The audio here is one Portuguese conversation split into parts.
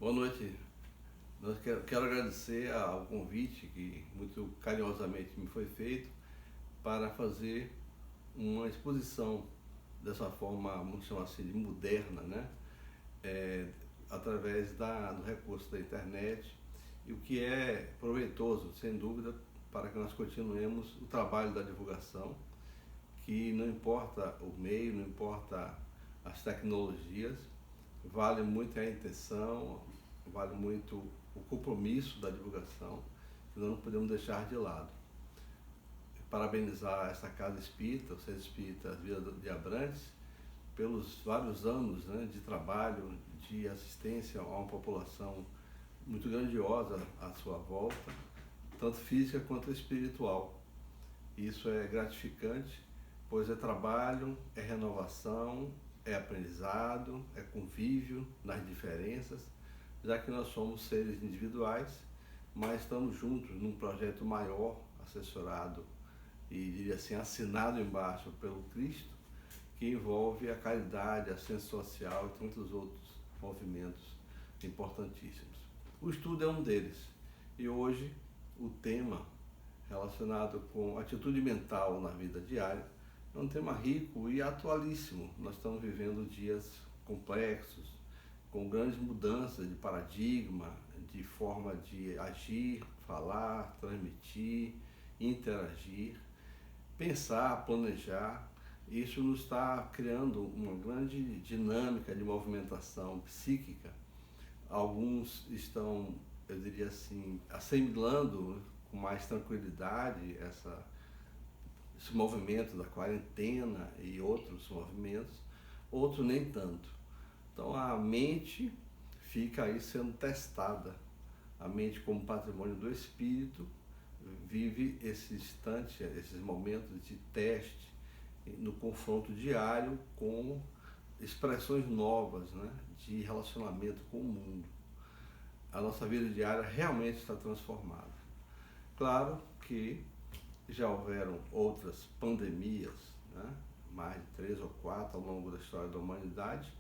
Boa noite. Quero agradecer ao convite que muito carinhosamente me foi feito para fazer uma exposição dessa forma, vamos chamar assim, de moderna, né? Através do recurso da internet, e o que é proveitoso, sem dúvida, para que nós continuemos o trabalho da divulgação, que não importa o meio, não importa as tecnologias, vale muito a intenção, vale muito o compromisso da divulgação, que nós não podemos deixar de lado. Parabenizar essa Casa Espírita, o Centro Espírita Vila de Abrantes, pelos vários anos, né, de trabalho, de assistência a uma população muito grandiosa à sua volta, tanto física quanto espiritual. Isso é gratificante, pois é trabalho, é renovação, é aprendizado, é convívio nas diferenças, já que nós somos seres individuais, mas estamos juntos num projeto maior, assessorado e, diria assim, assinado embaixo pelo Cristo, que envolve a caridade, a ciência social e tantos outros movimentos importantíssimos. O estudo é um deles, e hoje o tema relacionado com atitude mental na vida diária é um tema rico e atualíssimo. Nós estamos vivendo dias complexos, com grandes mudanças de paradigma, de forma de agir, falar, transmitir, interagir, pensar, planejar. Isso nos está criando uma grande dinâmica de movimentação psíquica. Alguns estão, eu diria assim, assimilando com mais tranquilidade esse movimento da quarentena e outros movimentos, outros nem tanto. Então a mente fica aí sendo testada. A mente, como patrimônio do espírito, vive esse instante, esses momentos de teste, no confronto diário com expressões novas, né, de relacionamento com o mundo. A nossa vida diária realmente está transformada. Claro que já houveram outras pandemias, né, mais de 3 ou 4 ao longo da história da humanidade,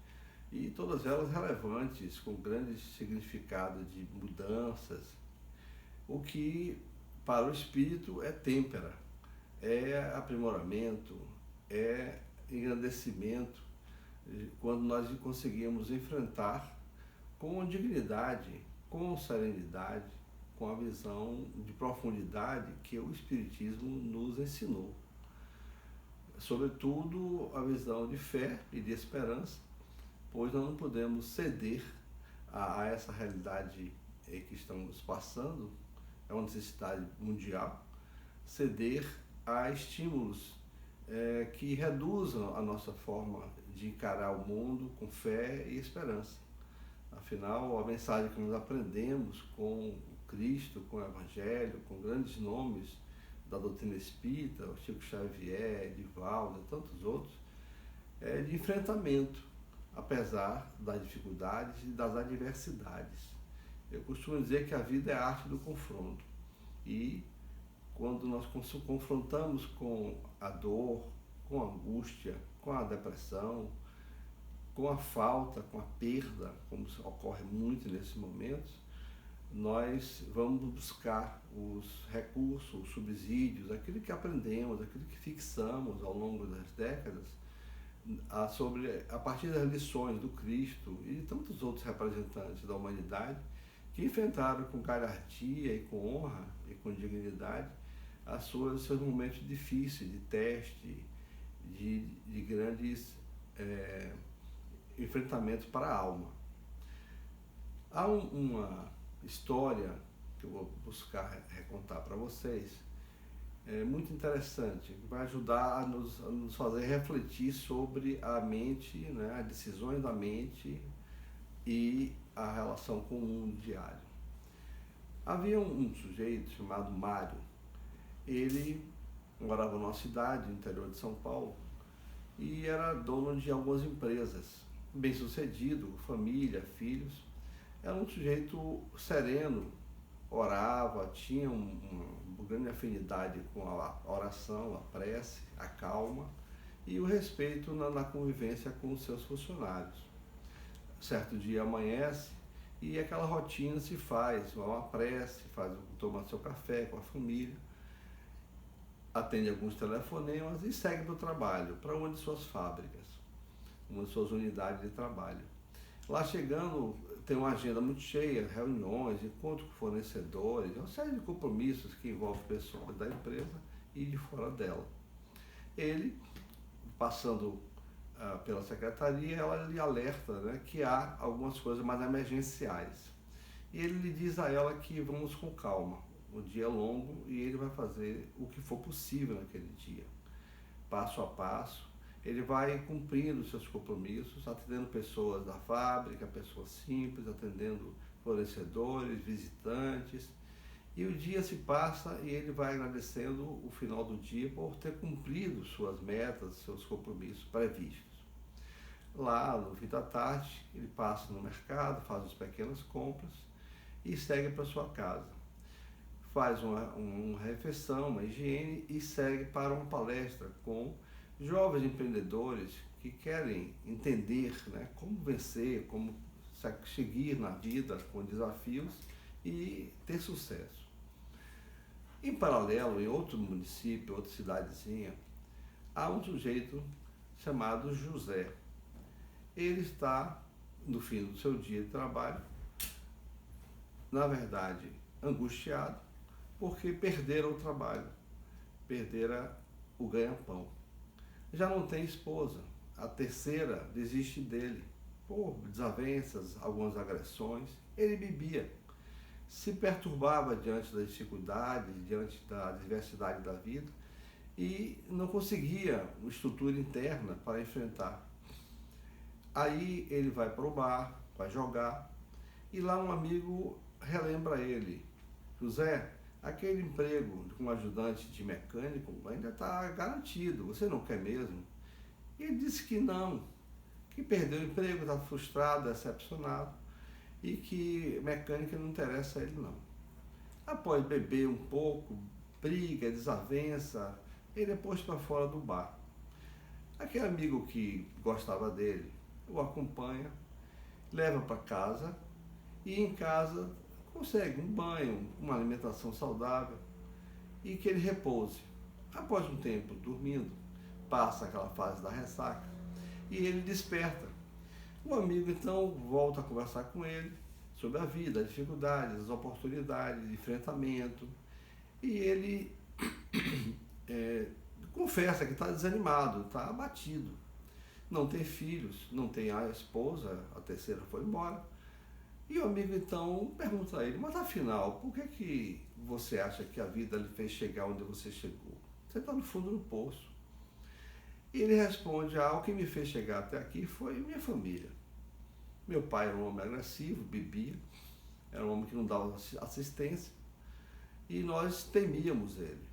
e todas elas relevantes, com grandes significados de mudanças, o que para o espírito é têmpera, é aprimoramento, é engrandecimento, quando nós conseguimos enfrentar com dignidade, com serenidade, com a visão de profundidade que o Espiritismo nos ensinou. Sobretudo a visão de fé e de esperança, pois nós não podemos ceder a essa realidade que estamos passando, é uma necessidade mundial, ceder a estímulos que reduzam a nossa forma de encarar o mundo com fé e esperança. Afinal, a mensagem que nós aprendemos com o Cristo, com o Evangelho, com grandes nomes da doutrina espírita, o Chico Xavier, Divaldo e tantos outros, é de enfrentamento, apesar das dificuldades e das adversidades. Eu costumo dizer que a vida é a arte do confronto, e quando nós confrontamos com a dor, com a angústia, com a depressão, com a falta, com a perda, como ocorre muito nesses momentos, nós vamos buscar os recursos, os subsídios, aquilo que aprendemos, aquilo que fixamos ao longo das décadas, a partir das lições do Cristo e de tantos outros representantes da humanidade que enfrentaram com galhardia e com honra e com dignidade seus momentos difíceis, de teste, de grandes enfrentamentos para a alma. Há uma história que eu vou buscar recontar para vocês, muito interessante, que vai ajudar a nos fazer refletir sobre a mente, né, as decisões da mente e a relação com o mundo diário. Havia um sujeito chamado Mário. Ele morava numa cidade no interior de São Paulo e era dono de algumas empresas, bem sucedido, família, filhos. Era um sujeito sereno, orava, tinha uma grande afinidade com a oração, a prece, a calma e o respeito na convivência com os seus funcionários. Certo dia amanhece e aquela rotina se faz, uma prece, toma seu café com a família, atende alguns telefonemas e segue para o trabalho, para uma de suas fábricas, uma de suas unidades de trabalho. Lá chegando, tem uma agenda muito cheia, reuniões, encontros com fornecedores, uma série de compromissos que envolvem pessoas da empresa e de fora dela. Ele, passando pela secretaria, ela lhe alerta, né, que há algumas coisas mais emergenciais. E ele lhe diz a ela que vamos com calma, o dia é longo e ele vai fazer o que for possível naquele dia, passo a passo. Ele vai cumprindo seus compromissos, atendendo pessoas da fábrica, pessoas simples, atendendo fornecedores, visitantes. E o dia se passa e ele vai agradecendo o final do dia por ter cumprido suas metas, seus compromissos previstos. Lá, no fim da tarde, ele passa no mercado, faz as pequenas compras e segue para sua casa. Faz uma refeição, uma higiene e segue para uma palestra com jovens empreendedores que querem entender, né, como vencer, como seguir na vida com desafios e ter sucesso. Em paralelo, em outro município, outra cidadezinha, há um sujeito chamado José. Ele está no fim do seu dia de trabalho, na verdade, angustiado, porque perdera o trabalho, perdera o ganha-pão. Já não tem esposa, a terceira desiste dele, por desavenças, algumas agressões. Ele bebia, se perturbava diante das dificuldades, diante da diversidade da vida e não conseguia uma estrutura interna para enfrentar. Aí ele vai para o bar, vai jogar e lá um amigo relembra ele: José, aquele emprego como ajudante de mecânico ainda está garantido, você não quer mesmo? E ele disse que não, que perdeu o emprego, está frustrado, decepcionado e que mecânica não interessa a ele não. Após beber um pouco, briga, desavença, ele é posto para fora do bar. Aquele amigo que gostava dele o acompanha, leva para casa e em casa consegue um banho, uma alimentação saudável e que ele repouse. Após um tempo dormindo, passa aquela fase da ressaca e ele desperta. O amigo então volta a conversar com ele sobre a vida, as dificuldades, as oportunidades, de enfrentamento e ele confessa que está desanimado, está abatido. Não tem filhos, não tem a esposa, a terceira foi embora. E o amigo então pergunta a ele: mas afinal, por que você acha que a vida lhe fez chegar onde você chegou? Você está no fundo do poço. E ele responde: o que me fez chegar até aqui foi minha família. Meu pai era um homem agressivo, bebia, era um homem que não dava assistência e nós temíamos ele.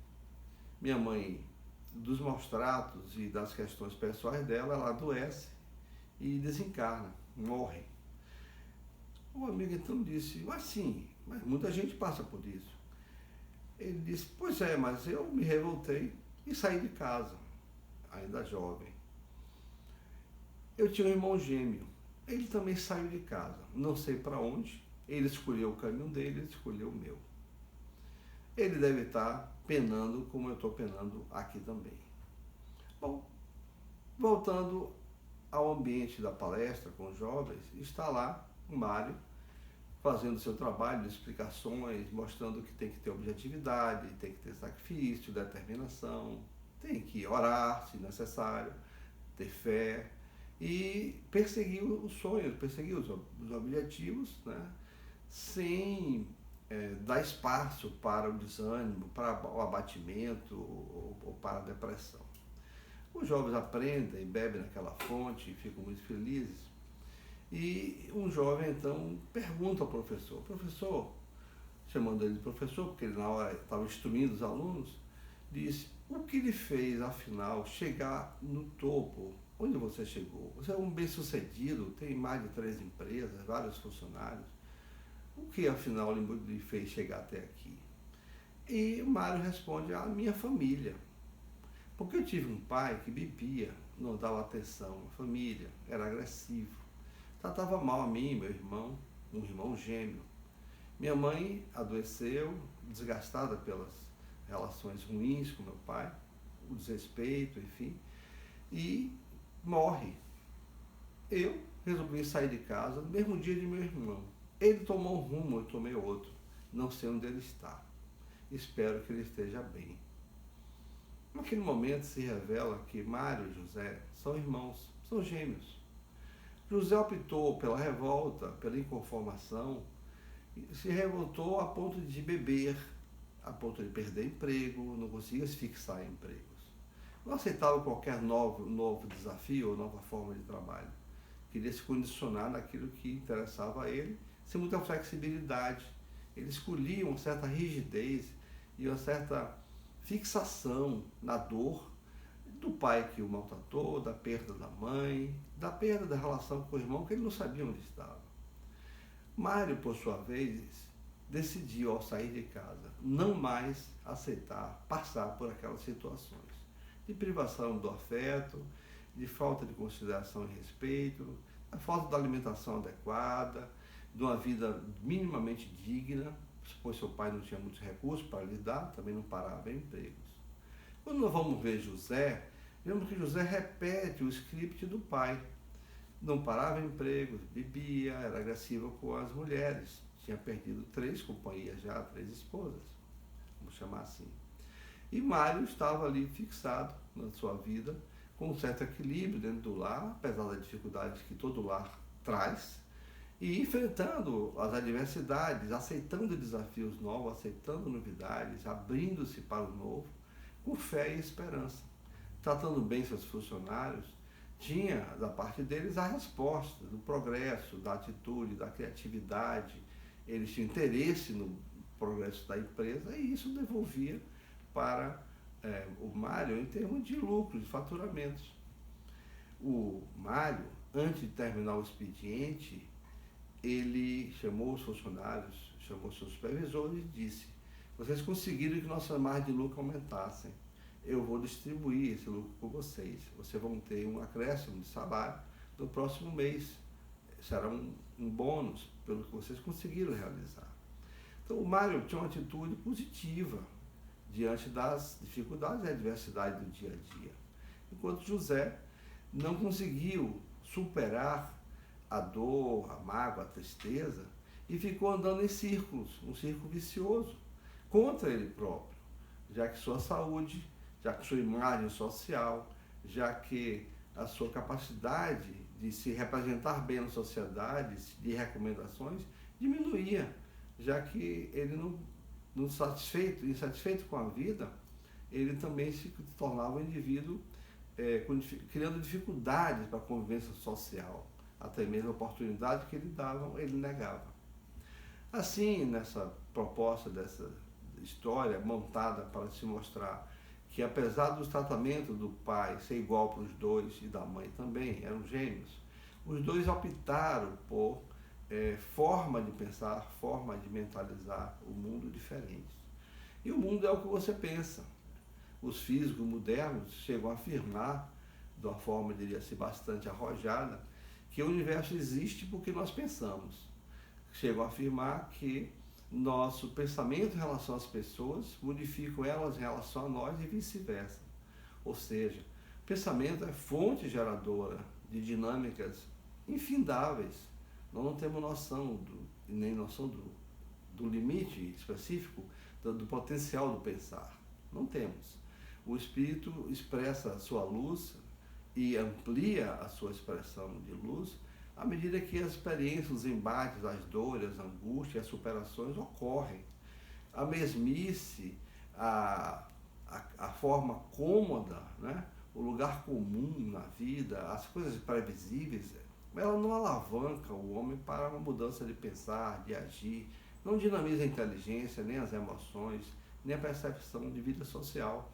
Minha mãe, dos maus tratos e das questões pessoais dela, ela adoece e desencarna, morre. O amigo então disse: mas sim, mas muita gente passa por isso. Ele disse: pois é, mas eu me revoltei e saí de casa, ainda jovem. Eu tinha um irmão gêmeo, ele também saiu de casa, não sei para onde, ele escolheu o caminho dele, ele escolheu o meu. Ele deve estar penando como eu estou penando aqui também. Bom, voltando ao ambiente da palestra com os jovens, está lá o Mário fazendo seu trabalho de explicações, mostrando que tem que ter objetividade, tem que ter sacrifício, determinação, tem que orar se necessário, ter fé e perseguir os sonhos, perseguir os objetivos, né, sem dar espaço para o desânimo, para o abatimento ou para a depressão. Os jovens aprendem, bebem naquela fonte e ficam muito felizes. E um jovem então pergunta ao professor, chamando ele de professor, porque ele na hora estava instruindo os alunos, disse: o que lhe fez, afinal, chegar no topo? Onde você chegou? Você é um bem-sucedido, tem mais de 3 empresas, vários funcionários. O que, afinal, lhe fez chegar até aqui? E o Mário responde: a minha família. Porque eu tive um pai que bebia, não dava atenção à família, era agressivo, tratava mal a mim, meu irmão. um irmão gêmeo. Minha mãe adoeceu, desgastada pelas relações ruins com meu pai, o desrespeito, enfim, e morre. Eu resolvi sair de casa no mesmo dia de meu irmão. Ele tomou um rumo, eu tomei outro. Não sei onde ele está. Espero que ele esteja bem. Naquele momento se revela que Mário e José são irmãos, são gêmeos. José optou pela revolta, pela inconformação, e se revoltou a ponto de beber, a ponto de perder emprego, não conseguia se fixar em empregos. Não aceitava qualquer novo desafio ou nova forma de trabalho. Queria se condicionar naquilo que interessava a ele, sem muita flexibilidade. Ele escolhia uma certa rigidez e uma certa fixação na dor do pai que o maltratou, da perda da mãe, da perda da relação com o irmão, que ele não sabia onde estava. Mário, por sua vez, decidiu, ao sair de casa, não mais aceitar passar por aquelas situações de privação do afeto, de falta de consideração e respeito, da falta da alimentação adequada, de uma vida minimamente digna, pois seu pai não tinha muitos recursos para lhe dar, também não parava em empregos. Quando nós vamos ver José, vemos que José repete o script do pai. Não parava em empregos, bebia, era agressivo com as mulheres. Tinha perdido 3 companhias já, 3 esposas, vamos chamar assim. E Mário estava ali fixado na sua vida, com um certo equilíbrio dentro do lar, apesar das dificuldades que todo lar traz, e enfrentando as adversidades, aceitando desafios novos, aceitando novidades, abrindo-se para o novo, com fé e esperança. Tratando bem seus funcionários, tinha da parte deles a resposta do progresso, da atitude, da criatividade. Eles tinham interesse no progresso da empresa e isso devolvia para o Mário em termos de lucros, de faturamentos. O Mário, antes de terminar o expediente, ele chamou os funcionários, chamou seus supervisores e disse: vocês conseguiram que nossas margens de lucro aumentassem. Eu vou distribuir esse lucro com vocês. Vocês vão ter um acréscimo de salário no próximo mês. Será um bônus pelo que vocês conseguiram realizar. Então o Mário tinha uma atitude positiva diante das dificuldades e adversidades do dia a dia. Enquanto José não conseguiu superar a dor, a mágoa, a tristeza, e ficou andando em círculos, um círculo vicioso, contra ele próprio, já que sua saúde, já que sua imagem social, já que a sua capacidade de se representar bem na sociedade, de recomendações, diminuía, já que ele não insatisfeito com a vida, ele também se tornava um indivíduo criando dificuldades para a convivência social, até mesmo a oportunidade que ele dava, ele negava. Assim, nessa proposta dessa história montada para se mostrar que, apesar dos tratamentos do pai ser igual para os dois e da mãe também, eram gêmeos, os dois optaram por forma de pensar, forma de mentalizar o mundo diferentes. E o mundo é o que você pensa. Os físicos modernos chegam a afirmar, de uma forma, diria-se, bastante arrojada, que o universo existe porque nós pensamos. Chegam a afirmar que nosso pensamento em relação às pessoas modifica elas em relação a nós e vice-versa. Ou seja, o pensamento é fonte geradora de dinâmicas infindáveis. Nós não temos noção, nem noção do limite específico do potencial do pensar. Não temos. O espírito expressa a sua luz e amplia a sua expressão de luz à medida que as experiências, os embates, as dores, as angústias, as superações ocorrem. A mesmice, a forma cômoda, né? O lugar comum na vida, as coisas previsíveis, ela não alavanca o homem para uma mudança de pensar, de agir, não dinamiza a inteligência, nem as emoções, nem a percepção de vida social.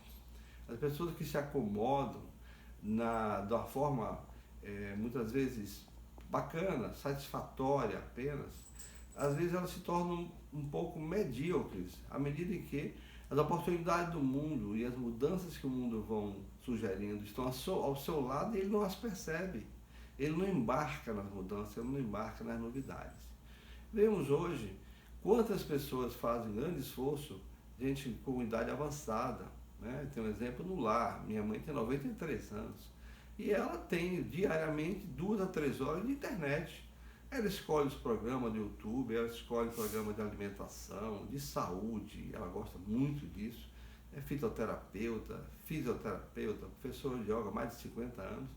As pessoas que se acomodam da forma, muitas vezes, bacana, satisfatória apenas, às vezes elas se tornam um pouco medíocres, à medida em que as oportunidades do mundo e as mudanças que o mundo vão sugerindo estão ao seu lado e ele não as percebe. Ele não embarca nas mudanças, ele não embarca nas novidades. Vemos hoje quantas pessoas fazem grande esforço, gente com idade avançada, né? Tem um exemplo no lar, minha mãe tem 93 anos, e ela tem diariamente 2 a 3 horas de internet. Ela escolhe os programas do YouTube, ela escolhe programas de alimentação, de saúde, ela gosta muito disso. É fitoterapeuta, fisioterapeuta, professora de yoga há mais de 50 anos.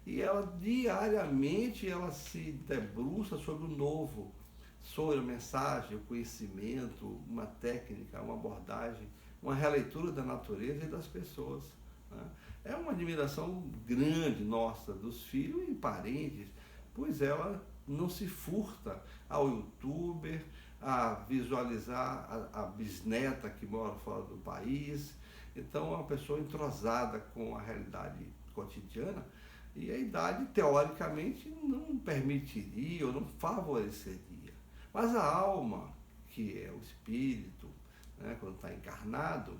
E ela diariamente ela se debruça sobre o novo, sobre a mensagem, o conhecimento, uma técnica, uma abordagem, uma releitura da natureza e das pessoas, né? É uma admiração grande nossa dos filhos e parentes, pois ela não se furta ao youtuber, a visualizar a bisneta que mora fora do país. Então é uma pessoa entrosada com a realidade cotidiana, e a idade, teoricamente, não permitiria ou não favoreceria. Mas a alma, que é o espírito, né, quando está encarnado,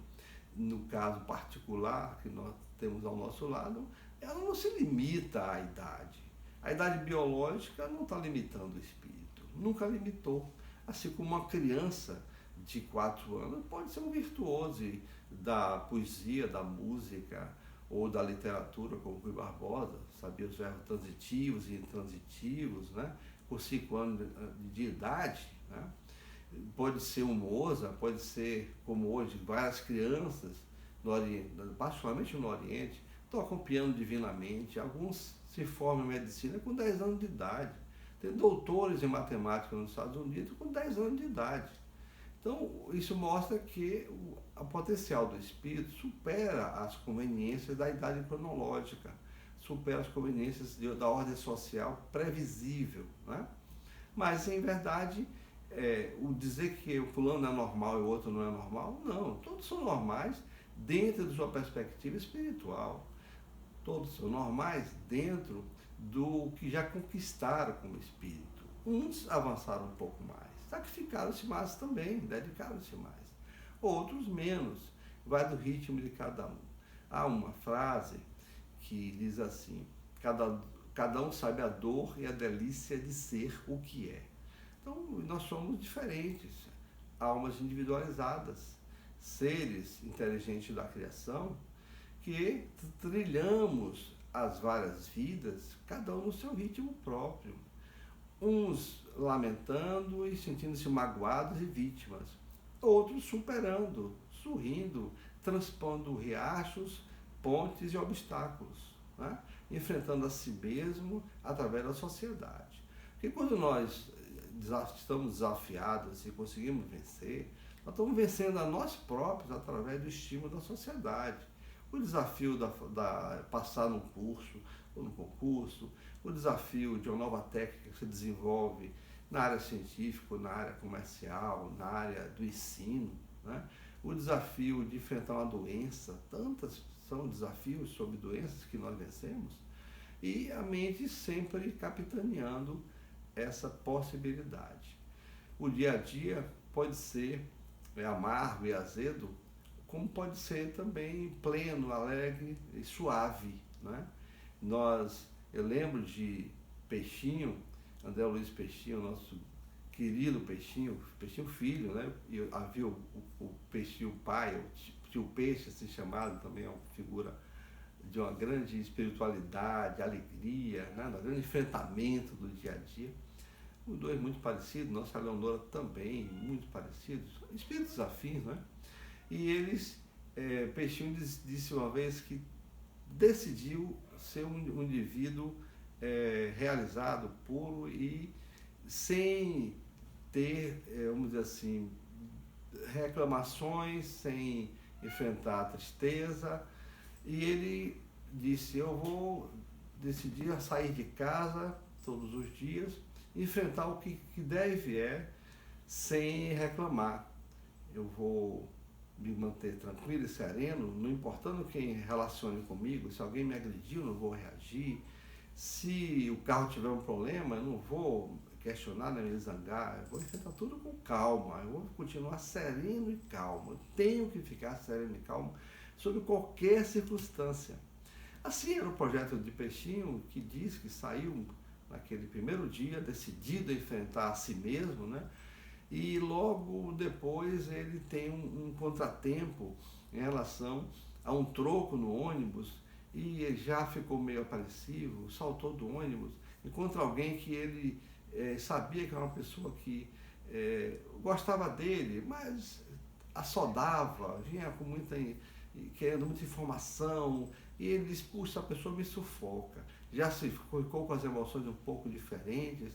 no caso particular que nós temos ao nosso lado, ela não se limita à idade. A idade biológica não está limitando o espírito, nunca limitou. Assim como uma criança de 4 anos pode ser um virtuoso da poesia, da música ou da literatura, como Rui Barbosa, sabia os verbos transitivos e intransitivos, né? Com 5 anos de idade, né? Pode ser um Mozart, pode ser, como hoje, várias crianças, no Oriente, particularmente no Oriente, tocam piano divinamente. Alguns se formam em medicina com 10 anos de idade. Tem doutores em matemática nos Estados Unidos com 10 anos de idade. Então, isso mostra que o potencial do espírito supera as conveniências da idade cronológica, supera as conveniências da ordem social previsível, né? Mas, em verdade, o dizer que o fulano é normal e o outro não é normal, não. Todos são normais dentro de sua perspectiva espiritual. Todos são normais dentro do que já conquistaram como espírito. Uns avançaram um pouco mais, sacrificaram-se mais também, dedicaram-se mais. Outros menos, vai do ritmo de cada um. Há uma frase que diz assim: cada um sabe a dor e a delícia de ser o que é. Então, nós somos diferentes, almas individualizadas, seres inteligentes da criação, que trilhamos as várias vidas, cada um no seu ritmo próprio. Uns lamentando e sentindo-se magoados e vítimas, outros superando, sorrindo, transpondo riachos, pontes e obstáculos, né? Enfrentando a si mesmo através da sociedade. Porque quando nós estamos desafiados e conseguimos vencer, nós estamos vencendo a nós próprios através do estímulo da sociedade. O desafio da passar num curso ou num concurso, o desafio de uma nova técnica que se desenvolve na área científica, na área comercial, na área do ensino, né? O desafio de enfrentar uma doença, tantas são desafios sobre doenças que nós vencemos, e a mente sempre capitaneando essa possibilidade. O dia a dia pode ser amargo e azedo, como pode ser também pleno, alegre e suave, né? Eu lembro de Peixinho, André Luiz Peixinho, nosso querido Peixinho filho, né? E havia o Peixinho pai, o tio Peixe, assim chamado, também é uma figura de uma grande espiritualidade, alegria, né? Um grande enfrentamento do dia a dia. Os dois muito parecidos, nossa Leonora também, muito parecidos, espíritos afins, né? E eles, Peixinho disse uma vez que decidiu ser um indivíduo realizado, puro e sem ter, vamos dizer assim, reclamações, sem enfrentar a tristeza. E ele disse: eu vou decidir a sair de casa todos os dias, enfrentar o que der e vier, sem reclamar. Eu vou me manter tranquilo e sereno, não importando quem relacione comigo. Se alguém me agrediu, eu não vou reagir. Se o carro tiver um problema, eu não vou questionar nem me zangar. Eu vou enfrentar tudo com calma. Eu vou continuar sereno e calmo. Eu tenho que ficar sereno e calmo sobre qualquer circunstância. Assim era o projeto de Peixinho, que diz que saiu naquele primeiro dia, decidido a enfrentar a si mesmo, né? E logo depois ele tem um contratempo em relação a um troco no ônibus e ele já ficou meio apreensivo, saltou do ônibus, encontra alguém que ele sabia que era uma pessoa que gostava dele, mas assodava, vinha com querendo muita informação, e ele diz, puxa, a pessoa me sufoca. Já se ficou com as emoções um pouco diferentes,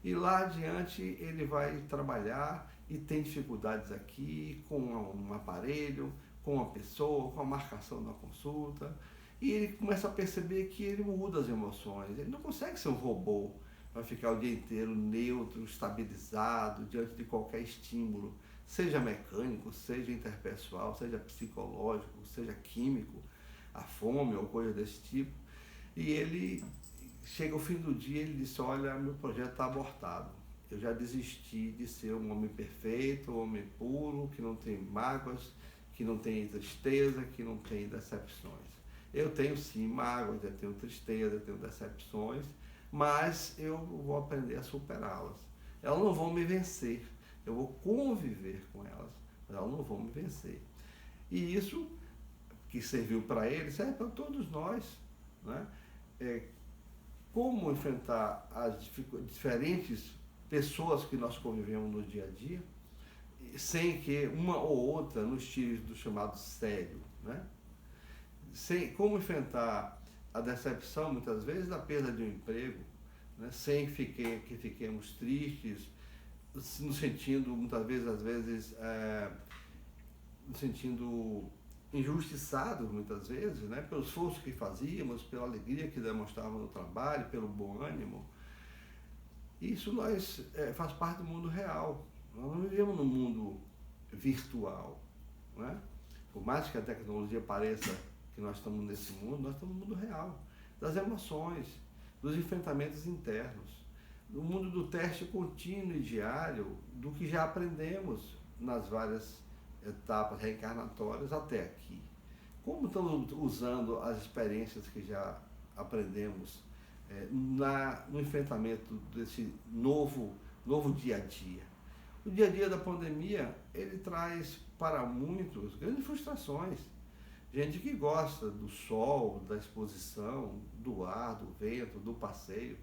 e lá adiante ele vai trabalhar e tem dificuldades aqui com um aparelho, com uma pessoa, com a marcação da consulta, e ele começa a perceber que ele muda as emoções, ele não consegue ser um robô para ficar o dia inteiro neutro, estabilizado, diante de qualquer estímulo, seja mecânico, seja interpessoal, seja psicológico, seja químico, a fome ou coisa desse tipo. E ele chega ao fim do dia e ele diz, olha, meu projeto está abortado. Eu já desisti de ser um homem perfeito, um homem puro, que não tem mágoas, que não tem tristeza, que não tem decepções. Eu tenho sim mágoas, eu tenho tristeza, eu tenho decepções, mas eu vou aprender a superá-las. Elas não vão me vencer, eu vou conviver com elas, mas elas não vão me vencer. E isso que serviu para ele, serve para todos nós, né? Como enfrentar as diferentes pessoas que nós convivemos no dia a dia, sem que uma ou outra nos tire do chamado sério, né? Como enfrentar a decepção, muitas vezes, da perda de um emprego, né? Sem que fiquemos tristes, nos sentindo, muitas vezes, nos sentindo injustiçados, muitas vezes, né? Pelo esforço que fazíamos, pela alegria que demonstrávamos no trabalho, pelo bom ânimo. Isso faz parte do mundo real. Nós não vivemos num mundo virtual, né? Por mais que a tecnologia pareça que nós estamos nesse mundo, nós estamos no mundo real, das emoções, dos enfrentamentos internos, no mundo do teste contínuo e diário, do que já aprendemos nas várias etapas reencarnatórias até aqui. Como estamos usando as experiências que já aprendemos no enfrentamento desse novo dia a dia? O dia a dia da pandemia, ele traz para muitos grandes frustrações. Gente que gosta do sol, da exposição, do ar, do vento, do passeio.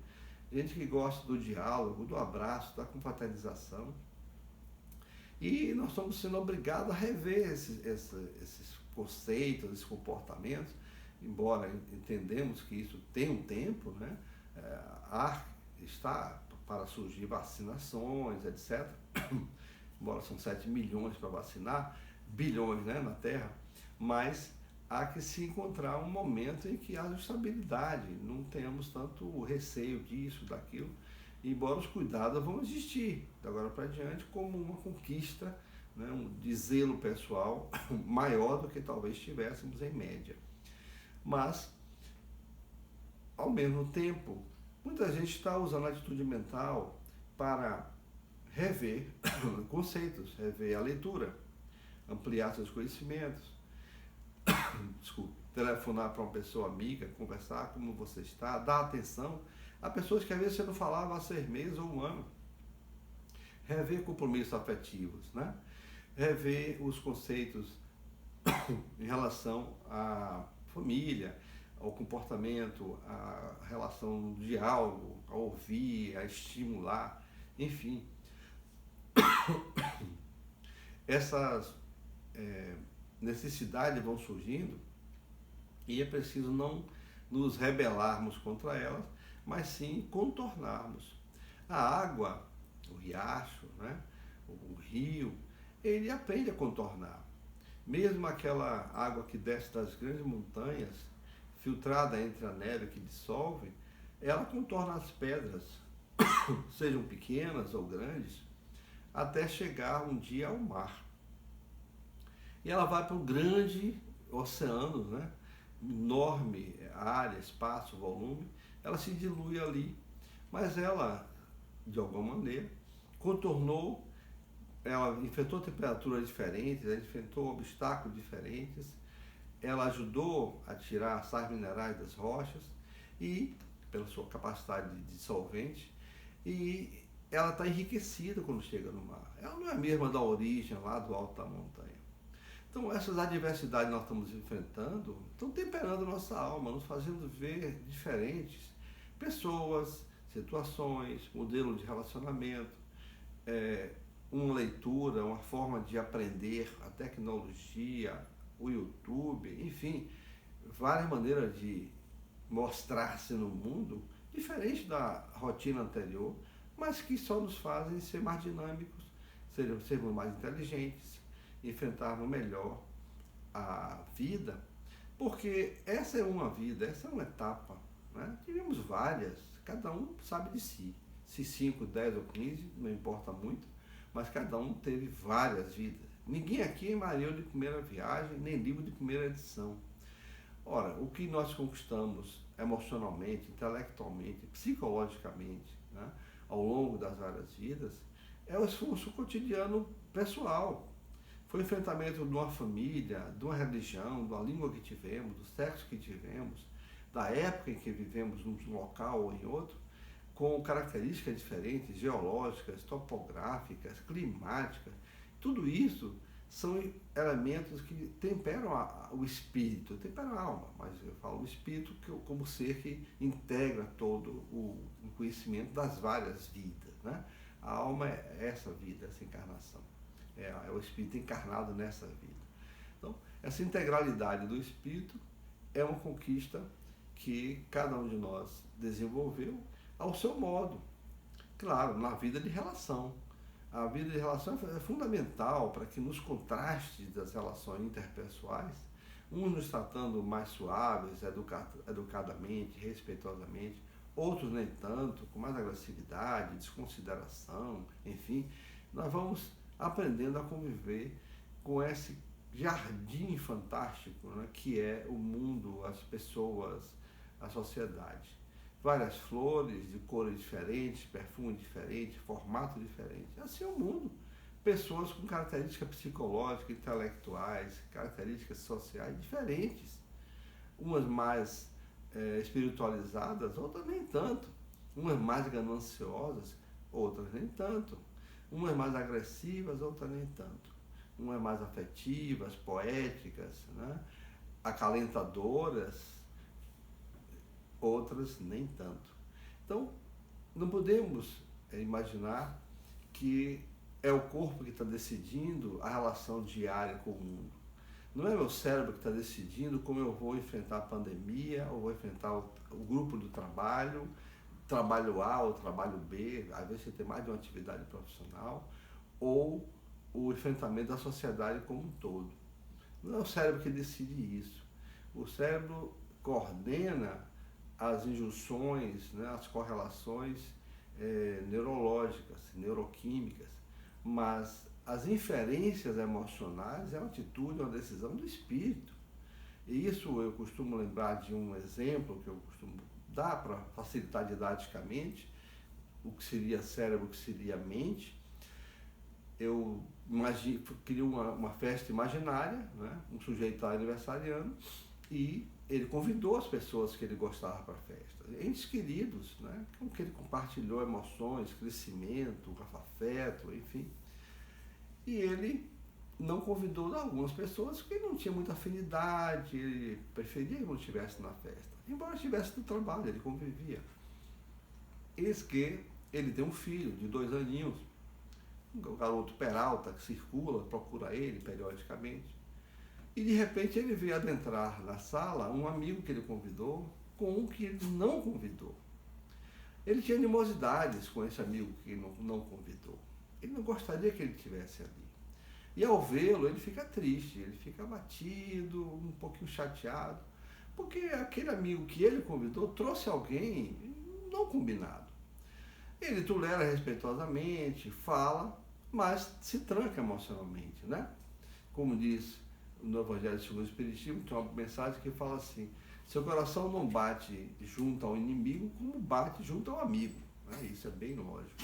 Gente que gosta do diálogo, do abraço, da confraternização. E nós estamos sendo obrigados a rever esses conceitos, esses comportamentos, embora entendemos que isso tem um tempo, né? Está para surgir vacinações, etc. Embora são 7 milhões para vacinar, bilhões, né, na Terra, mas há que se encontrar um momento em que haja estabilidade, não tenhamos tanto receio disso, daquilo, embora os cuidados vão existir, de agora para diante, como uma conquista, né, de zelo pessoal maior do que talvez tivéssemos em média. Mas, ao mesmo tempo, muita gente está usando a atitude mental para rever conceitos, rever a leitura, ampliar seus conhecimentos, telefonar para uma pessoa amiga, conversar como você está, dar atenção a pessoas que às vezes você não falava há 6 meses ou 1 ano. Rever compromissos afetivos, né? Rever os conceitos em relação à família, ao comportamento, à relação do diálogo, a ouvir, a estimular, enfim. Essas necessidades vão surgindo e é preciso não nos rebelarmos contra elas, mas sim contornarmos. A água, o riacho, né, o rio, ele aprende a contornar. Mesmo aquela água que desce das grandes montanhas, filtrada entre a neve que dissolve, ela contorna as pedras, sejam pequenas ou grandes, até chegar um dia ao mar. E ela vai para um grande oceano, né? Enorme área, espaço, volume, ela se dilui ali, mas ela, de alguma maneira, contornou, ela enfrentou temperaturas diferentes, ela enfrentou obstáculos diferentes, ela ajudou a tirar sais minerais das rochas e pela sua capacidade de solvente, e ela está enriquecida quando chega no mar. Ela não é a mesma da origem, lá do alto da montanha. Então, essas adversidades que nós estamos enfrentando estão temperando nossa alma, nos fazendo ver diferentes pessoas, situações, modelo de relacionamento, uma leitura, uma forma de aprender, a tecnologia, o YouTube, enfim, várias maneiras de mostrar-se no mundo, diferente da rotina anterior, mas que só nos fazem ser mais dinâmicos, sermos mais inteligentes, enfrentarmos melhor a vida, porque essa é uma vida, essa é uma etapa, né? Tivemos várias, cada um sabe de si, se 5, 10 ou 15, não importa muito, mas cada um teve várias vidas. Ninguém aqui é marinheiro de primeira viagem, nem livro de primeira edição. Ora, o que nós conquistamos emocionalmente, intelectualmente, psicologicamente, né, ao longo das várias vidas, é o esforço cotidiano pessoal. Foi o enfrentamento de uma família, de uma religião, da língua que tivemos, do sexo que tivemos, da época em que vivemos num local ou em outro, com características diferentes, geológicas, topográficas, climáticas. Tudo isso são elementos que temperam o espírito, temperam a alma, mas eu falo o espírito como ser que integra todo o conhecimento das várias vidas, né? A alma é essa vida, essa encarnação, é o espírito encarnado nessa vida. Então, essa integralidade do espírito é uma conquista que cada um de nós desenvolveu ao seu modo, claro, na vida de relação. A vida de relação é fundamental para que nos contrastes das relações interpessoais, uns nos tratando mais suaves, educadamente, respeitosamente, outros nem tanto, com mais agressividade, desconsideração, enfim, nós vamos aprendendo a conviver com esse jardim fantástico, né, que é o mundo, as pessoas, a sociedade. Várias flores de cores diferentes, perfume diferente, formato diferente. Assim é o mundo. Pessoas com características psicológicas, intelectuais, características sociais diferentes. Umas mais espiritualizadas, outras nem tanto. Umas mais gananciosas, outras nem tanto. Umas mais agressivas, outras nem tanto. Umas mais afetivas, poéticas, né? Acalentadoras, outras nem tanto. Então, não podemos imaginar que é o corpo que está decidindo a relação diária com o mundo. Não é meu cérebro que está decidindo como eu vou enfrentar a pandemia, ou vou enfrentar o grupo do trabalho A ou trabalho B, às vezes você tem mais de uma atividade profissional, ou o enfrentamento da sociedade como um todo. Não é o cérebro que decide isso. O cérebro coordena as injunções, né, as correlações neurológicas, neuroquímicas, mas as inferências emocionais é uma atitude, uma decisão do espírito. E isso eu costumo lembrar de um exemplo que eu costumo dar para facilitar didaticamente o que seria cérebro, o que seria mente. Eu queria uma festa imaginária, né, um sujeito está aniversariando, e ele convidou as pessoas que ele gostava para a festa, entes queridos, né, com que ele compartilhou emoções, crescimento, afeto, enfim. E ele não convidou algumas pessoas que não tinham muita afinidade, ele preferia que não estivesse na festa. Embora estivesse no trabalho, ele convivia. Eis que ele tem um filho de 2 aninhos, um garoto Peralta, que circula, procura ele periodicamente. E de repente ele veio adentrar na sala um amigo que ele convidou com um que ele não convidou. Ele tinha animosidades com esse amigo que não convidou. Ele não gostaria que ele estivesse ali. E ao vê-lo, ele fica triste, ele fica abatido, um pouquinho chateado, porque aquele amigo que ele convidou trouxe alguém não combinado. Ele tolera respeitosamente, fala, mas se tranca emocionalmente, né? Como diz no Evangelho segundo o Espiritismo, tem uma mensagem que fala assim: seu coração não bate junto ao inimigo como bate junto ao amigo. Né? Isso é bem lógico.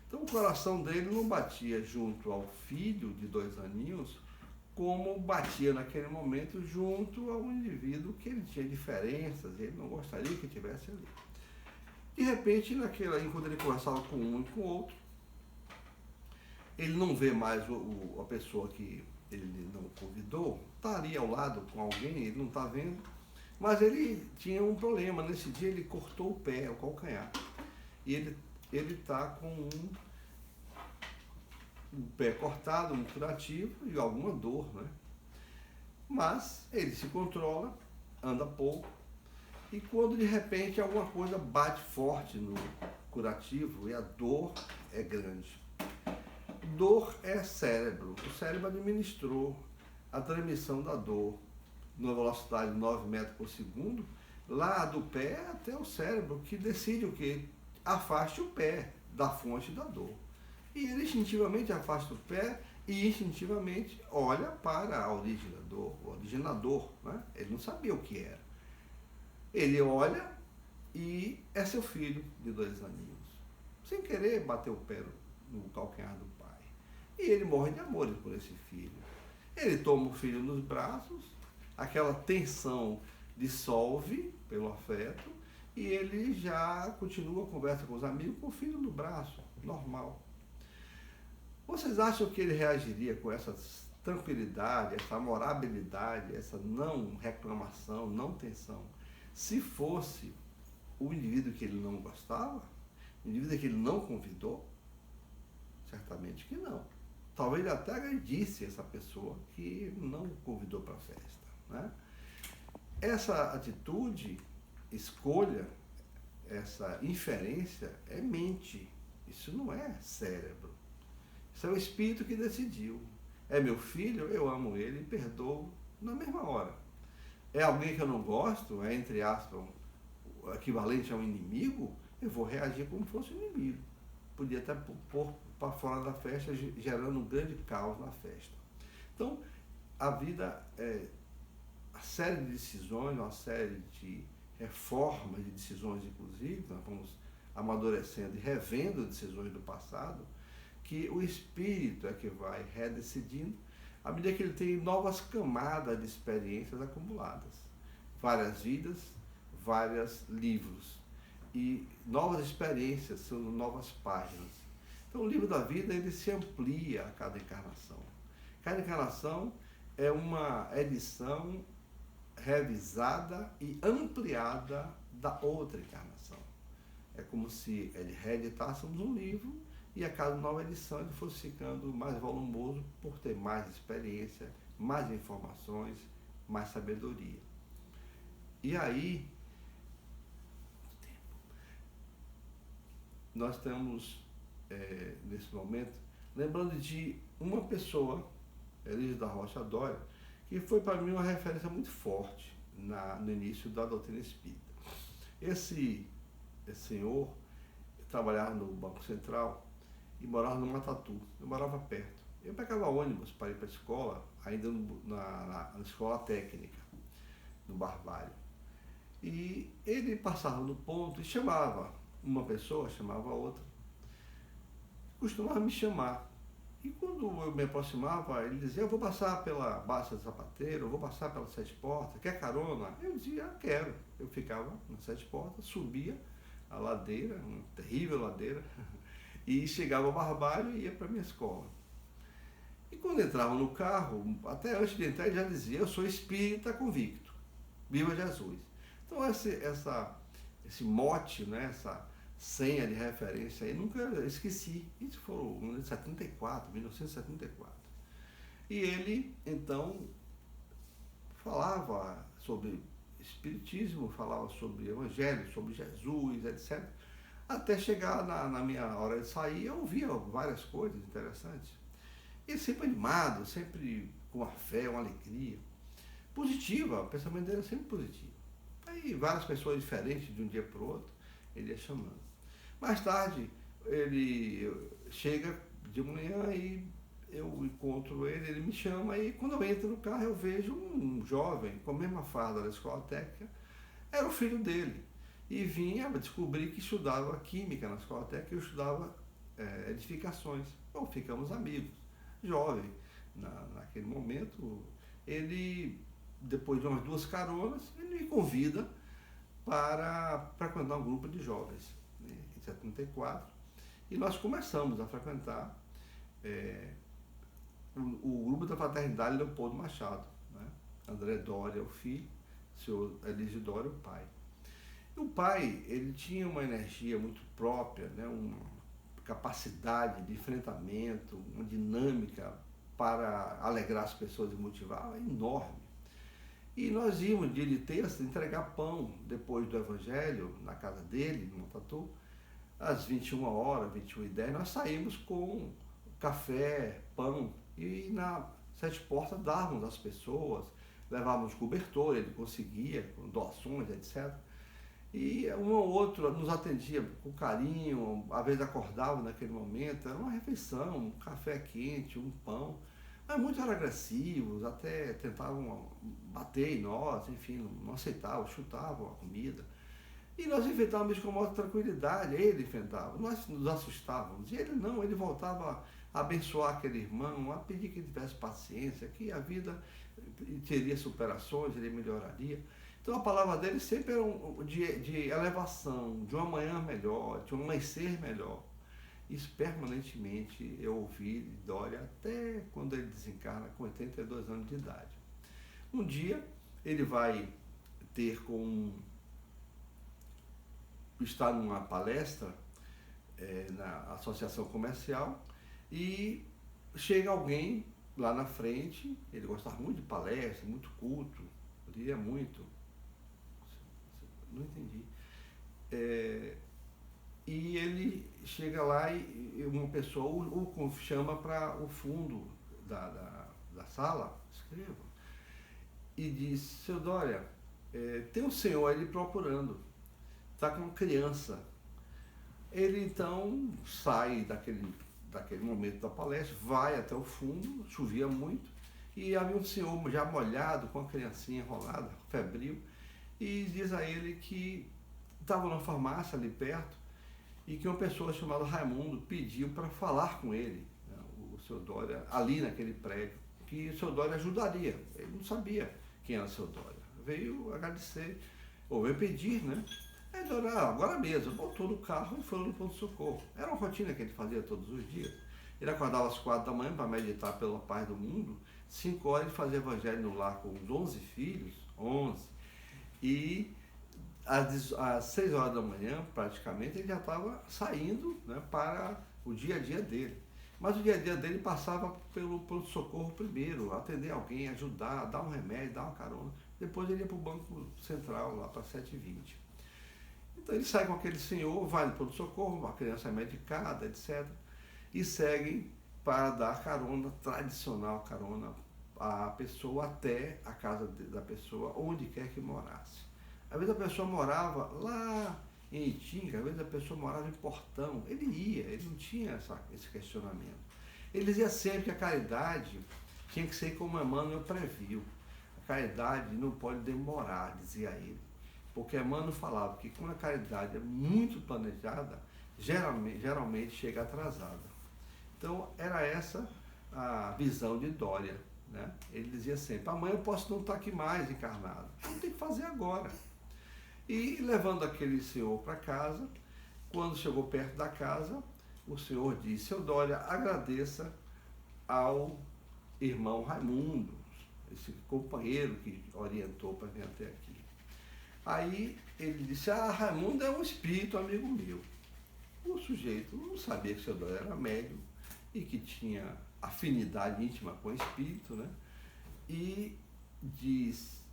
Então o coração dele não batia junto ao filho de 2 aninhos como batia naquele momento junto ao indivíduo que ele tinha diferenças, ele não gostaria que estivesse ali. De repente, enquanto ele conversava com um e com o outro, ele não vê mais a pessoa que ele não convidou, está ali ao lado com alguém, ele não está vendo, mas ele tinha um problema. Nesse dia ele cortou o pé, o calcanhar, e ele está com um pé cortado, um curativo e alguma dor, né? Mas ele se controla, anda pouco, e quando de repente alguma coisa bate forte no curativo e a dor é grande. Dor é cérebro. O cérebro administrou a transmissão da dor numa velocidade de 9 metros por segundo, lá do pé até o cérebro, que decide o quê? Afaste o pé da fonte da dor. E ele instintivamente afasta o pé e instintivamente olha para a origem da dor, o originador, né? Ele não sabia o que era. Ele olha e é seu filho de 2 aninhos. Sem querer bater o pé no calcanhar do pai. E ele morre de amor por esse filho. Ele toma o filho nos braços, aquela tensão dissolve pelo afeto e ele já continua a conversa com os amigos com o filho no braço, normal. Vocês acham que ele reagiria com essa tranquilidade, essa amorabilidade, essa não reclamação, não tensão, se fosse o indivíduo que ele não gostava, o indivíduo que ele não convidou? Certamente que não. Talvez ele até agredisse essa pessoa que não convidou para a festa, né? Essa atitude, escolha, essa inferência é mente. Isso não é cérebro. Isso é o espírito que decidiu. É meu filho, eu amo ele e perdoo na mesma hora. É alguém que eu não gosto, é entre aspas o equivalente a um inimigo, eu vou reagir como se fosse um inimigo. Podia até pôr para fora da festa, gerando um grande caos na festa. Então, a vida é a série de decisões, uma série de reformas de decisões, inclusive, nós vamos amadurecendo e revendo decisões do passado, que o espírito é que vai redecidindo à medida que ele tem novas camadas de experiências acumuladas. Várias vidas, vários livros. E novas experiências são novas páginas. Então o livro da vida ele se amplia a cada encarnação. Cada encarnação é uma edição revisada e ampliada da outra encarnação. É como se reeditássemos um livro e a cada nova edição ele fosse ficando mais volumoso por ter mais experiência, mais informações, mais sabedoria. E aí, nós estamos, nesse momento, lembrando de uma pessoa, Elísio da Rocha Dória, que foi para mim uma referência muito forte no início da doutrina espírita. Esse senhor trabalhava no Banco Central e morava no Matatu. Eu morava perto. Eu pegava ônibus para ir para a escola, ainda na escola técnica, no Barbalho. E ele passava no ponto e chamava uma pessoa, chamava outra. Costumava me chamar. E quando eu me aproximava, ele dizia, eu vou passar pela Baixa do Sapateiro, eu vou passar pelas 7 Portas, quer carona? Eu dizia, quero. Eu ficava nas 7 Portas, subia a ladeira, uma terrível ladeira, e chegava ao Barbalho e ia para a minha escola. E quando entrava no carro, até antes de entrar, ele já dizia, eu sou espírita convicto, viva Jesus. Então esse mote, né, essa senha de referência aí, nunca esqueci. Isso foi em 1974. E ele, então, falava sobre espiritismo, falava sobre evangelho, sobre Jesus, etc. Até chegar na minha hora de sair, eu ouvia várias coisas interessantes. E sempre animado, sempre com uma fé, uma alegria. Positiva, o pensamento dele é sempre positivo. Aí várias pessoas diferentes de um dia para o outro, ele ia chamando. Mais tarde, ele chega de manhã e eu encontro ele, ele me chama e quando eu entro no carro eu vejo um jovem com a mesma farda da escola técnica, era o filho dele. E vinha descobrir que estudava química na escola técnica e eu estudava edificações. Bom, ficamos amigos. Jovem, naquele momento, ele, depois de umas 2 caronas, ele me convida para frequentar um grupo de jovens. 1974, e nós começamos a frequentar o grupo da Fraternidade Leopoldo Machado, né? André Doria, o filho, o senhor Elísio Doria, o pai. E o pai, ele tinha uma energia muito própria, né? Uma capacidade de enfrentamento, uma dinâmica para alegrar as pessoas e motivar enorme. E nós íamos, dia de terça, entregar pão depois do Evangelho, na casa dele, no Tatu, às 21 horas, 21h10, nós saímos com café, pão, e na Sete Portas dávamos às pessoas, levávamos cobertor, ele conseguia, com doações, etc. E um ou outro nos atendia com carinho, às vezes acordava naquele momento, era uma refeição, um café quente, um pão. Mas muitos eram agressivos, até tentavam bater em nós, enfim, não aceitavam, chutavam a comida. E nós enfrentávamos com maior tranquilidade, ele enfrentava, nós nos assustávamos, e ele não, ele voltava a abençoar aquele irmão, a pedir que ele tivesse paciência, que a vida teria superações, ele melhoraria. Então a palavra dele sempre era de elevação, de uma manhã melhor, de um amanhecer melhor. Isso permanentemente eu ouvi de Doria até quando ele desencarna com 82 anos de idade. Um dia ele vai estar numa palestra na associação comercial e chega alguém lá na frente, ele gostava muito de palestra, muito culto, lia muito, não entendi. E ele chega lá e uma pessoa o chama para o fundo da sala, escreva, e diz: seu Doria, tem um senhor ali procurando, está com uma criança. Ele então sai daquele momento da palestra, vai até o fundo, chovia muito, e havia um senhor já molhado, com a criancinha enrolada, febril, e diz a ele que estava numa farmácia ali perto, e que uma pessoa chamada Raimundo pediu para falar com ele, né, o seu Doria, ali naquele prédio, que o seu Doria ajudaria. Ele não sabia quem era o seu Doria. Veio agradecer, ou veio pedir, né? Aí Doria, agora mesmo, botou no carro e foi no ponto-socorro. Era uma rotina que ele fazia todos os dias. Ele acordava às 4 da manhã para meditar pela paz do mundo, 5 horas ele fazia evangelho no lar com os 11 filhos, 11, e às 6 horas da manhã, praticamente, ele já estava saindo, né, para o dia a dia dele. Mas o dia a dia dele passava pelo pronto-socorro primeiro, atender alguém, ajudar, dar um remédio, dar uma carona. Depois ele ia para o Banco Central, lá para 7h20. Então ele sai com aquele senhor, vai no pronto-socorro, a criança é medicada, etc. E seguem para dar carona, tradicional carona, à pessoa até a casa da pessoa, onde quer que morasse. Às vezes a pessoa morava lá em Itinga, às vezes a pessoa morava em Portão. Ele ia, ele não tinha esse questionamento. Ele dizia sempre que a caridade tinha que ser como Emmanuel previu. A caridade não pode demorar, dizia ele. Porque Emmanuel falava que quando a caridade é muito planejada, geralmente chega atrasada. Então era essa a visão de Doria, né? Ele dizia sempre: amanhã eu posso não estar aqui mais encarnado, não tem que fazer agora. E levando aquele senhor para casa, quando chegou perto da casa, o senhor disse: seu Doria, agradeça ao irmão Raimundo, esse companheiro que orientou para vir até aqui. Aí ele disse: Raimundo é um espírito amigo meu. O sujeito não sabia que o seu Doria era médium e que tinha afinidade íntima com o espírito, né? E diz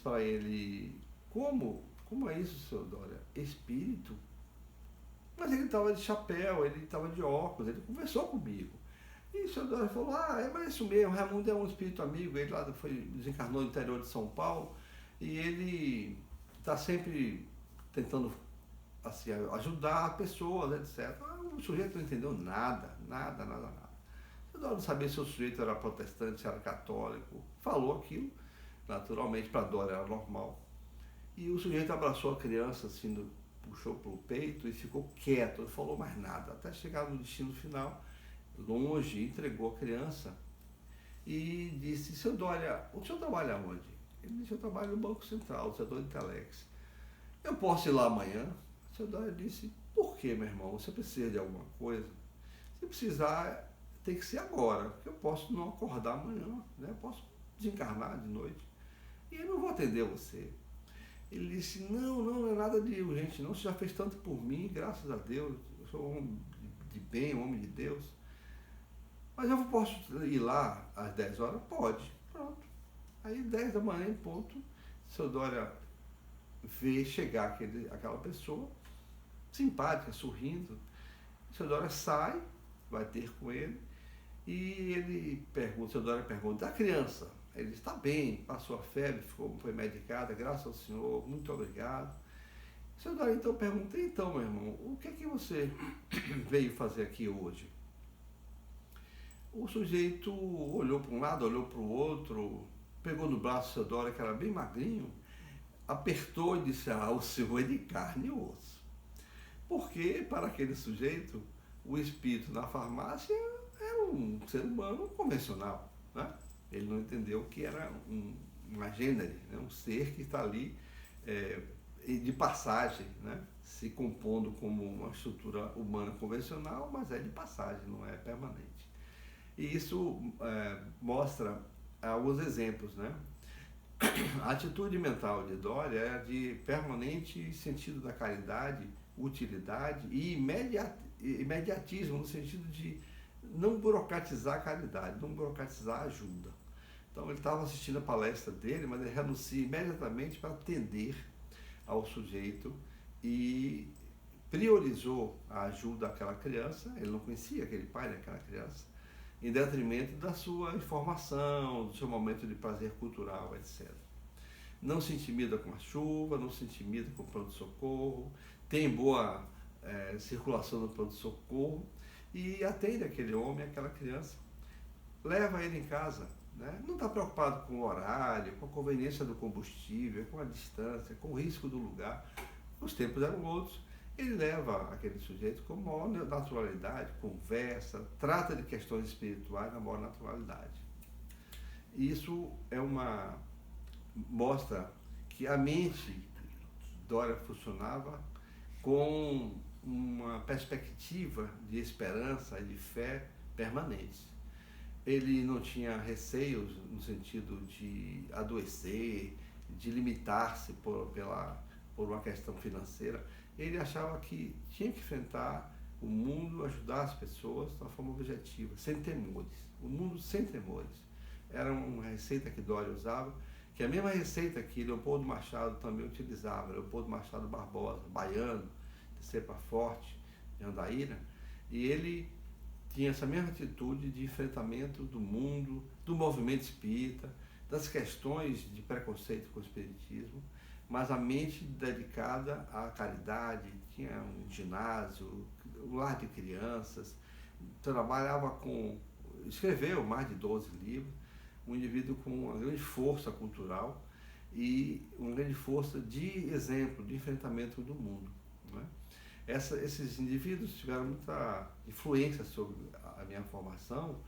para ele: como é isso, seu Doria? Espírito? Mas ele estava de chapéu, ele estava de óculos, ele conversou comigo. E o seu Doria falou: mas é isso mesmo, Raimundo é um espírito amigo, ele lá desencarnou no interior de São Paulo, e ele está sempre tentando assim, ajudar pessoas, etc. O sujeito não entendeu nada. O seu Doria não sabia se o sujeito era protestante, se era católico, falou aquilo. Naturalmente, para Doria era normal. E o sujeito abraçou a criança, assim, puxou pelo peito e ficou quieto, não falou mais nada, até chegar no destino final, longe, entregou a criança e disse: seu Doria, o senhor trabalha onde? Ele disse: eu trabalho no Banco Central, no setor de Telex. eu posso ir lá amanhã? A senhora Dória disse, por que, meu irmão? Você precisa de alguma coisa? Se precisar, tem que ser agora, porque eu posso não acordar amanhã, né? Eu posso desencarnar de noite e eu não vou atender você. Ele disse, não é nada de urgente não, você já fez tanto por mim, graças a Deus, eu sou um homem de bem, um homem de Deus, mas eu posso ir lá às 10 horas? Pode, pronto. Aí 10 da manhã em ponto, o seu Dória vê chegar aquela pessoa, simpática, sorrindo, o seu Dória sai, vai ter com ele, e ele pergunta, o seu Dória pergunta, da criança? Ele está bem, passou a febre, foi medicada, graças ao Senhor, muito obrigado. O seu Dória então pergunta, então, meu irmão, o que é que você veio fazer aqui hoje? O sujeito olhou para um lado, olhou para o outro, pegou no braço do seu Dória, que era bem magrinho, apertou e disse, o senhor é de carne e osso. Porque, para aquele sujeito, o espírito na farmácia é um ser humano convencional, né? Ele não entendeu que era uma gênere, né? Um ser que está ali de passagem, né? Se compondo como uma estrutura humana convencional, mas é de passagem, não é permanente. E isso mostra alguns exemplos, né? A atitude mental de Dória é de permanente sentido da caridade, utilidade e imediatismo, no sentido de não burocratizar a caridade, não burocratizar a ajuda. Então ele estava assistindo a palestra dele, mas ele renuncia imediatamente para atender ao sujeito e priorizou a ajuda àquela criança, ele não conhecia aquele pai daquela criança, em detrimento da sua informação, do seu momento de prazer cultural, etc. Não se intimida com a chuva, não se intimida com o pronto-socorro, tem boa circulação no pronto-socorro e atende aquele homem, aquela criança, leva ele em casa, né? Não está preocupado com o horário, com a conveniência do combustível, com a distância, com o risco do lugar. Os tempos eram outros. Ele leva aquele sujeito com a maior naturalidade, conversa, trata de questões espirituais na maior naturalidade. E isso mostra que a mente Dória funcionava com uma perspectiva de esperança e de fé permanentes. Ele não tinha receios no sentido de adoecer, de limitar-se por uma questão financeira. Ele achava que tinha que enfrentar o mundo, ajudar as pessoas de uma forma objetiva, sem temores. O mundo sem temores. Era uma receita que Dória usava, que é a mesma receita que Leopoldo Machado também utilizava. Leopoldo Machado Barbosa, baiano, de cepa forte, de Andaíra, e ele tinha essa mesma atitude de enfrentamento do mundo, do movimento espírita, das questões de preconceito com o espiritismo, mas a mente dedicada à caridade, tinha um ginásio, um lar de crianças, escreveu mais de 12 livros, um indivíduo com uma grande força cultural e uma grande força de exemplo, de enfrentamento do mundo, né? Esses indivíduos tiveram muita influência sobre a minha formação,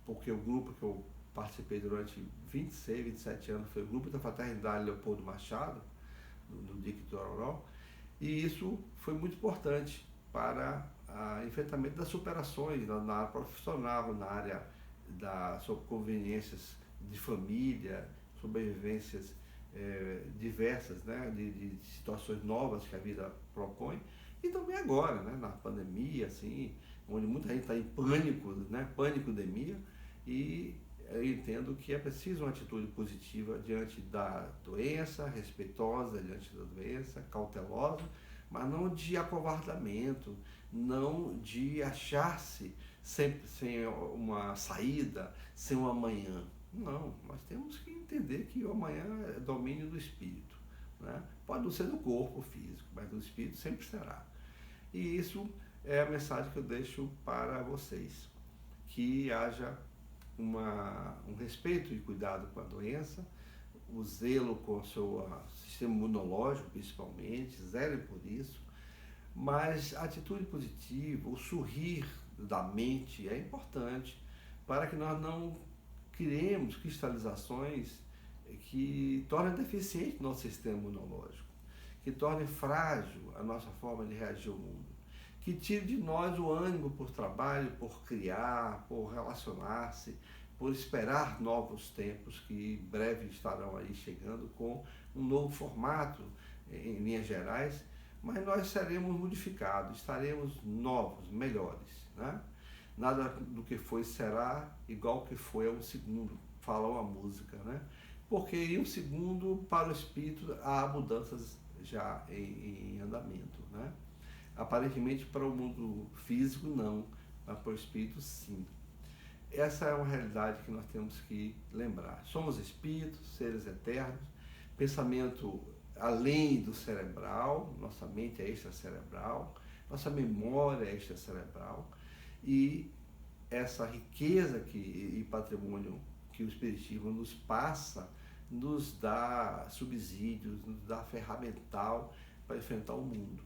porque o grupo que eu participei durante 26, 27 anos foi o grupo da Fraternidade Leopoldo Machado, do Dique Tororó, e isso foi muito importante para o enfrentamento das superações na área profissional, na área sobre conveniências de família, sobrevivências diversas, né, de situações novas que a vida propõe, e também agora, né, na pandemia, assim, onde muita gente está em pânico, né, pânico-demia, e eu entendo que é preciso uma atitude positiva diante da doença, respeitosa diante da doença, cautelosa, mas não de acovardamento, não de achar-se sempre sem uma saída, sem um amanhã. Não, nós temos que entender que o amanhã é domínio do espírito, né? Pode não ser do corpo físico, mas do espírito sempre será. E isso é a mensagem que eu deixo para vocês, que haja um respeito e cuidado com a doença, o zelo com o seu sistema imunológico, principalmente, zelem por isso, mas a atitude positiva, o sorrir da mente é importante para que nós não criemos cristalizações que tornem deficiente o nosso sistema imunológico. que torne frágil a nossa forma de reagir ao mundo, que tire de nós o ânimo por trabalho, por criar, por relacionar-se, por esperar novos tempos que em breve estarão aí chegando com um novo formato em linhas gerais, mas nós seremos modificados, estaremos novos, melhores, né? Nada do que foi será igual que foi a um segundo, fala uma música, né? Porque em um segundo, para o espírito, há mudanças já em andamento, né? Aparentemente para o mundo físico não, mas para o espírito sim. Essa é uma realidade que nós temos que lembrar. Somos espíritos, seres eternos, pensamento além do cerebral, nossa mente é extracerebral, nossa memória é extracerebral, e essa riqueza e patrimônio que o Espiritismo nos passa nos dá subsídios, nos dá ferramental para enfrentar o mundo,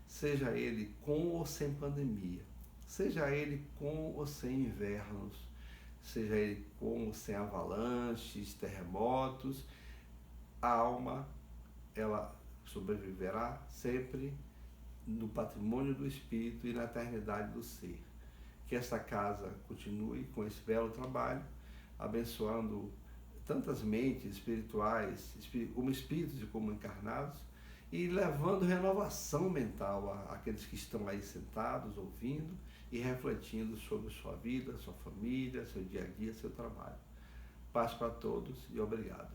seja ele com ou sem pandemia, seja ele com ou sem invernos, seja ele com ou sem avalanches, terremotos. A alma, ela sobreviverá sempre no patrimônio do espírito e na eternidade do ser. Que essa casa continue com esse belo trabalho, abençoando tantas mentes espirituais, como espíritos e como encarnados, e levando renovação mental àqueles que estão aí sentados, ouvindo e refletindo sobre sua vida, sua família, seu dia a dia, seu trabalho. Paz para todos e obrigado.